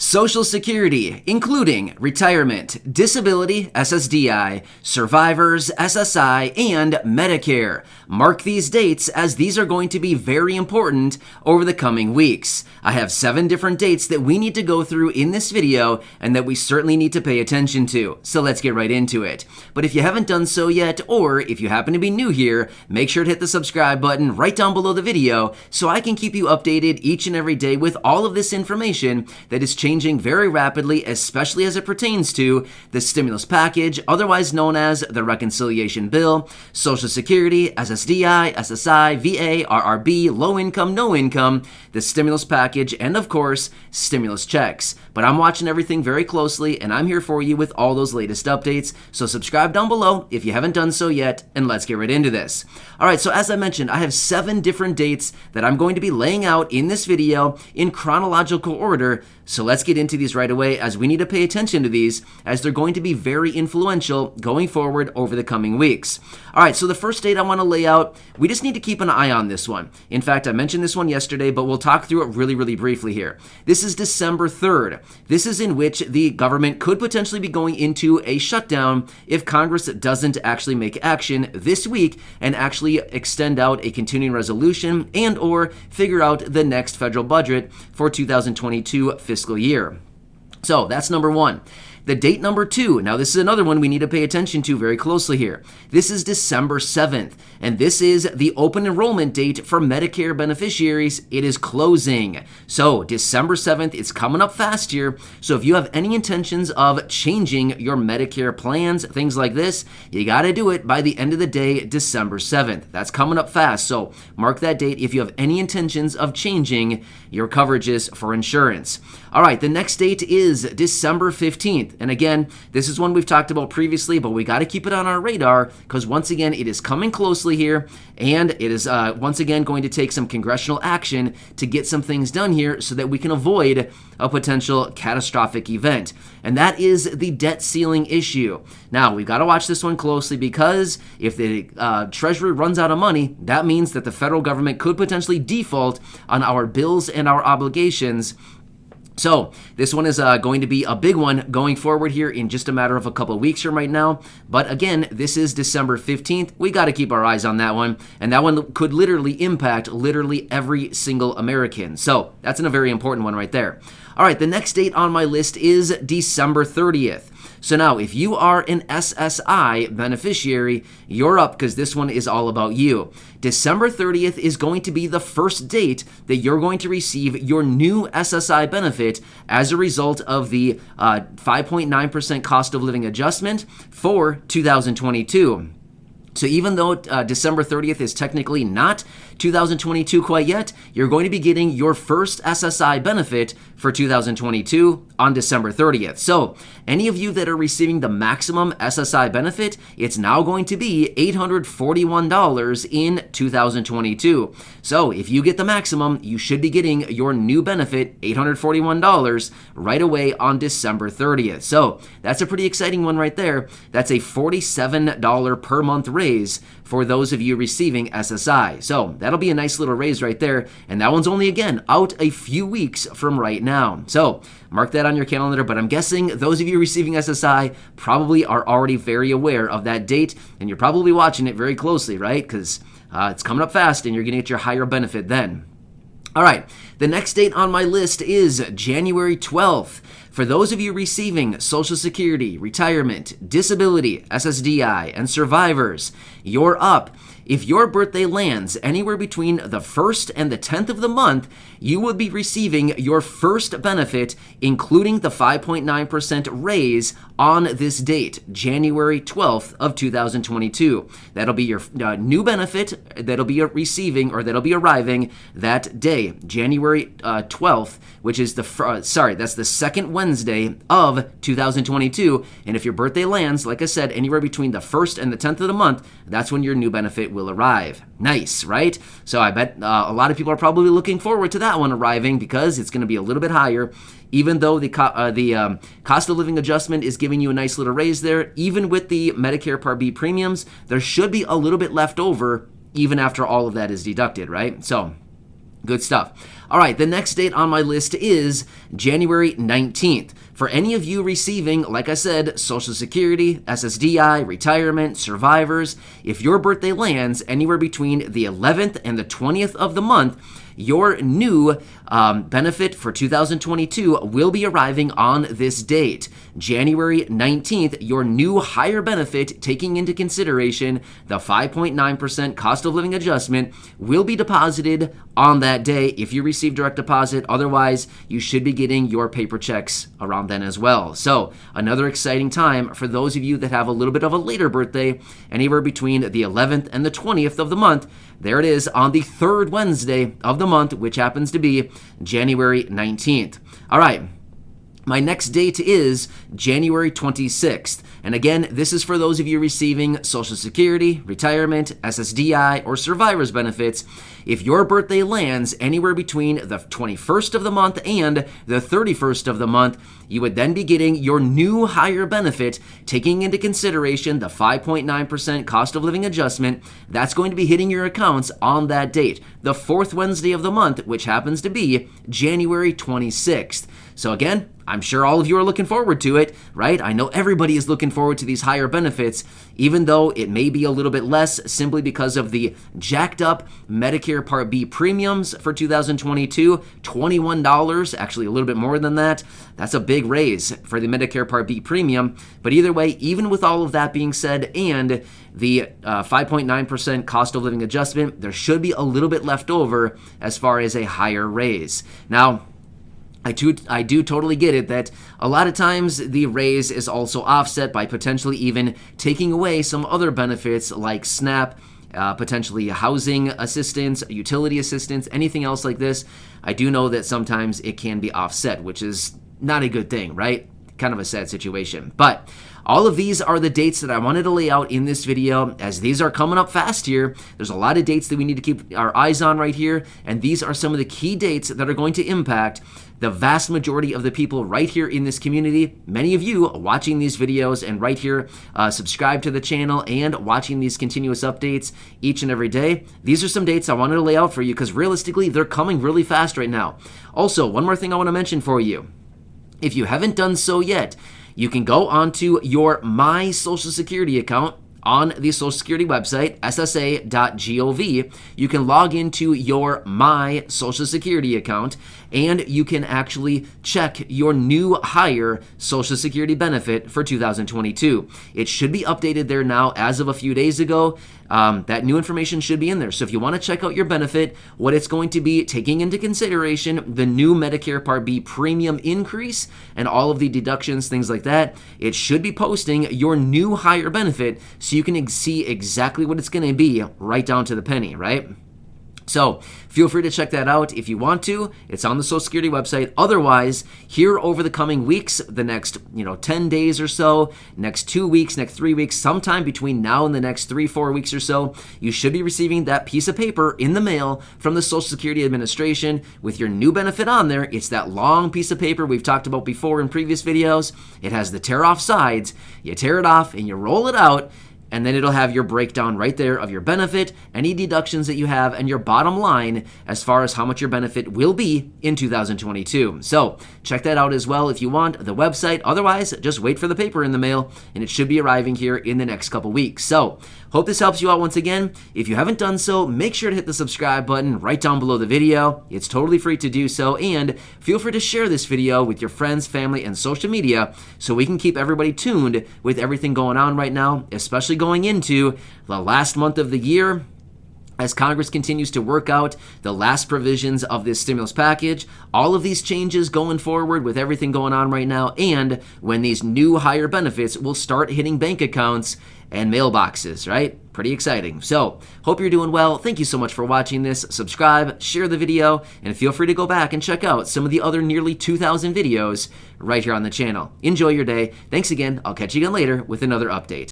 Social Security, including retirement, disability, SSDI, survivors, SSI, and Medicare. Mark these dates as these are going to be very important over the coming weeks. I have 7 different dates that we need to go through in this video and that we certainly need to pay attention to. So let's get right into it. But if you haven't done so yet, or if you happen to be new here, make sure to hit the subscribe button right down below the video so I can keep you updated each and every day with all of this information that is changing very rapidly, especially as it pertains to the stimulus package, otherwise known as the reconciliation bill, Social Security, SSDI, SSI, VA, RRB, low income, no income, the stimulus package, and of course, stimulus checks. But I'm watching everything very closely, and I'm here for you with all those latest updates, so subscribe down below if you haven't done so yet, and let's get right into this. Alright, so as I mentioned, I have 7 different dates that I'm going to be laying out in this video in chronological order, so let's get into these right away as we need to pay attention to these as they're going to be very influential going forward over the coming weeks. Alright, so the first date I want to lay out, we just need to keep an eye on this one. In fact, I mentioned this one yesterday, but we'll talk through it really briefly here. This is December 3rd. This is in which the government could potentially be going into a shutdown if Congress doesn't actually make action this week and actually extend out a continuing resolution and or figure out the next federal budget for 2022 fiscal year. So that's number 1. The date number 2, now this is another one we need to pay attention to very closely here. This is December 7th, and this is the open enrollment date for Medicare beneficiaries. It is closing. So December 7th, it's coming up fast here. So if you have any intentions of changing your Medicare plans, things like this, you got to do it by the end of the day, December 7th. That's coming up fast. So mark that date if you have any intentions of changing your coverages for insurance. All right, the next date is December 15th. And again, this is one we've talked about previously, but we got to keep it on our radar because once again, it is coming closely here, and it is once again going to take some congressional action to get some things done here so that we can avoid a potential catastrophic event. And that is the debt ceiling issue. Now, we've got to watch this one closely because if the Treasury runs out of money, that means that the federal government could potentially default on our bills and our obligations. So this one is going to be a big one going forward here in just a matter of a couple of weeks from right now. But again, this is December 15th. We got to keep our eyes on that one. And that one could literally impact literally every single American. So that's a very important one right there. All right, the next date on my list is December 30th. So now, if you are an SSI beneficiary, you're up because this one is all about you. December 30th is going to be the first date that you're going to receive your new SSI benefit as a result of the 5.9% cost of living adjustment for 2022. So even though December 30th is technically not 2022 quite yet, you're going to be getting your first SSI benefit for 2022 on December 30th. So any of you that are receiving the maximum SSI benefit, it's now going to be $841 in 2022. So if you get the maximum, you should be getting your new benefit, $841, right away on December 30th. So that's a pretty exciting one right there. That's a $47 per month raise for those of you receiving SSI. So that'll be a nice little raise right there. And that one's only, again, out a few weeks from right now. So mark that on your calendar. But I'm guessing those of you receiving SSI probably are already very aware of that date. And you're probably watching it very closely, right? Because it's coming up fast and you're going to get your higher benefit then. All right, the next date on my list is January 12th. For those of you receiving Social Security, retirement, disability, SSDI, and survivors, you're up. If your birthday lands anywhere between the 1st and the 10th of the month, you will be receiving your first benefit, including the 5.9% raise on this date, January 12th of 2022. That'll be your new benefit that'll be receiving or that'll be arriving that day, January 12th, which is that's the second Wednesday of 2022. And if your birthday lands, like I said, anywhere between the 1st and the 10th of the month, that's when your new benefit will arrive. Nice, right? So I bet a lot of people are probably looking forward to that one arriving because it's going to be a little bit higher. Even though the cost of living adjustment is giving you a nice little raise there, even with the Medicare Part B premiums, there should be a little bit left over even after all of that is deducted, right? So Good stuff. All right, the next date on my list is January 19th. For any of you receiving, like I said, Social Security, SSDI, retirement, survivors, if your birthday lands anywhere between the 11th and the 20th of the month, your new benefit for 2022 will be arriving on this date. January 19th, your new higher benefit, taking into consideration the 5.9% cost of living adjustment, will be deposited on that day if you receive direct deposit. Otherwise, you should be getting your paper checks around then as well. So another exciting time for those of you that have a little bit of a later birthday, anywhere between the 11th and the 20th of the month. There it is on the third Wednesday of the month, which happens to be January 19th. All right. My next date is January 26th. And again, this is for those of you receiving Social Security, retirement, SSDI, or survivor's benefits. If your birthday lands anywhere between the 21st of the month and the 31st of the month, you would then be getting your new higher benefit, taking into consideration the 5.9% cost of living adjustment. That's going to be hitting your accounts on that date, the fourth Wednesday of the month, which happens to be January 26th. So again, I'm sure all of you are looking forward to it, right? I know everybody is looking forward to these higher benefits, even though it may be a little bit less simply because of the jacked up Medicare Part B premiums for 2022, $21, actually a little bit more than that. That's a big raise for the Medicare Part B premium. But either way, even with all of that being said and the 5.9% cost of living adjustment, there should be a little bit left over as far as a higher raise. Now, I do totally get it that a lot of times the raise is also offset by potentially even taking away some other benefits like SNAP, potentially housing assistance, utility assistance, anything else like this. I do know that sometimes it can be offset, which is not a good thing, right? Kind of a sad situation. But all of these are the dates that I wanted to lay out in this video, as these are coming up fast here. There's a lot of dates that we need to keep our eyes on right here, and these are some of the key dates that are going to impact the vast majority of the people right here in this community. Many of you watching these videos and right here subscribe to the channel and watching these continuous updates each and every day. These are some dates I wanted to lay out for you because realistically, they're coming really fast right now. Also, one more thing I want to mention for you. If you haven't done so yet, you can go onto your My Social Security account on the Social Security website, SSA.gov. You can log into your My Social Security account, and you can actually check your new higher Social Security benefit for 2022. It should be updated there now as of a few days ago. That new information should be in there. So if you want to check out your benefit, what it's going to be, taking into consideration the new Medicare Part B premium increase and all of the deductions, things like that, it should be posting your new higher benefit so you can see exactly what it's going to be right down to the penny, right? So feel free to check that out if you want to. It's on the Social Security website. Otherwise, here over the coming weeks, the next 10 days or so, next 2 weeks, next 3 weeks, sometime between now and the next 3-4 weeks or so, you should be receiving that piece of paper in the mail from the Social Security Administration with your new benefit on there. It's that long piece of paper we've talked about before in previous videos. It has the tear-off sides. You tear it off and you roll it out, and then it'll have your breakdown right there of your benefit, any deductions that you have, and your bottom line as far as how much your benefit will be in 2022. So check that out as well if you want, the website. Otherwise, just wait for the paper in the mail, and it should be arriving here in the next couple weeks. So hope this helps you out once again. If you haven't done so, make sure to hit the subscribe button right down below the video. It's totally free to do so, and feel free to share this video with your friends, family, and social media so we can keep everybody tuned with everything going on right now, especially going into the last month of the year as Congress continues to work out the last provisions of this stimulus package, all of these changes going forward with everything going on right now, and when these new higher benefits will start hitting bank accounts and mailboxes, right? Pretty exciting. So, hope you're doing well. Thank you so much for watching this. Subscribe, share the video, and feel free to go back and check out some of the other nearly 2,000 videos right here on the channel. Enjoy your day. Thanks again. I'll catch you again later with another update.